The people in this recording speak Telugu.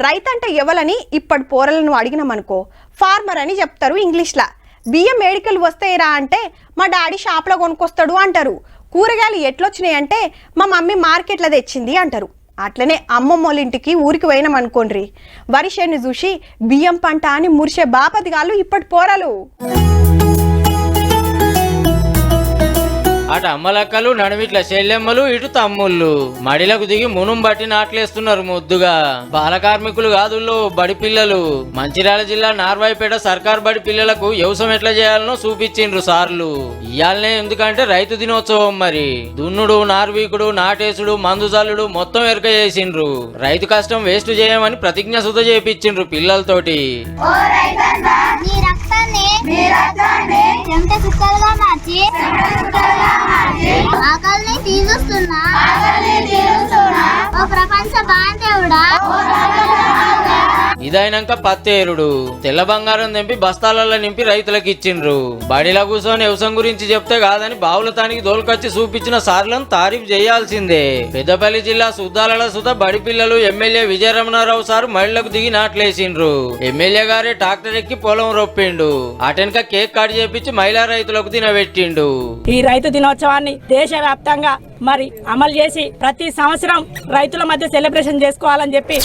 రైతు అంటే ఎవలని ఇప్పటి పోరలను అడిగినామనుకో ఫార్మర్ అని చెప్తారు ఇంగ్లీష్లా. బియ్యం మేడికలు వస్తాయిరా అంటే మా డాడీ షాప్లో కొనుక్కొస్తాడు అంటారు. కూరగాయలు ఎట్లొచ్చినాయి అంటే మా మమ్మీ మార్కెట్లో తెచ్చింది అంటారు. అట్లనే అమ్మమ్మోళ్ళ ఇంటికి ఊరికి పోయినాం అనుకోండి, వరి చేను చూసి బియ్యం పంట అని మురిసే బాపతిగాళ్ళు ఇప్పటి పోరలు. అటు అమ్మలక్కలు నడుమిట్ల చెల్లెమ్మలు ఇటు తమ్ముళ్ళు మడిలకు దిగి మునుం బట్టి నాట్లేస్తున్నారు ముద్దుగా. బాల కార్మికులు కాదుల్లో బడి పిల్లలు. మంచిర్యాల జిల్లా నార్వాయిపేట సర్కార్ బడి పిల్లలకు వ్యవసాయం ఎట్లా చేయాలనో చూపించిండ్రు సార్లు. ఇయాలనే ఎందుకంటే రైతు దినోత్సవం. మరి దున్నుడు, నార్వీకుడు, నాటేసుడు, మందు జల్లుడు మొత్తం ఎరక చేసిండ్రు. రైతు కష్టం వేస్ట్ చేయమని ప్రతిజ్ఞ సుధ చేపించిండ్రు పిల్లలతోటి. ఆకలిని తీరుస్తున్నా ఓ ప్రపంచ బాంధవుడా. ఇదైనాక పత్తేరుడు తెల్ల బంగారం తెంపి బస్తాలలో నింపి రైతులకు ఇచ్చిండ్రు. బడిలో కూర్చొని వ్యవసాయం గురించి చెప్తే కాదని బావుల తానికి దోలుకొచ్చి చూపించిన సార్లను తారీఫ్ చేయాల్సిందే. పెద్దపల్లి జిల్లా సుద్దాల సుధ బడి పిల్లలు ఎమ్మెల్యే విజయరమణారావు సార్ మహిళలకు దిగి నాట్లేసిండ్రు. ఎమ్మెల్యే గారే ట్రాక్టర్ ఎక్కి పొలం రొప్పిండు. అటెనక కేక్ కట్ చేపించి మహిళా రైతులకు తినబెట్టిండు. ఈ రైతు దినోత్సవాన్ని దేశవ్యాప్తంగా మరి అమలు చేసి ప్రతి సంవత్సరం రైతుల మధ్య సెలబ్రేషన్ చేసుకోవాలని చెప్పి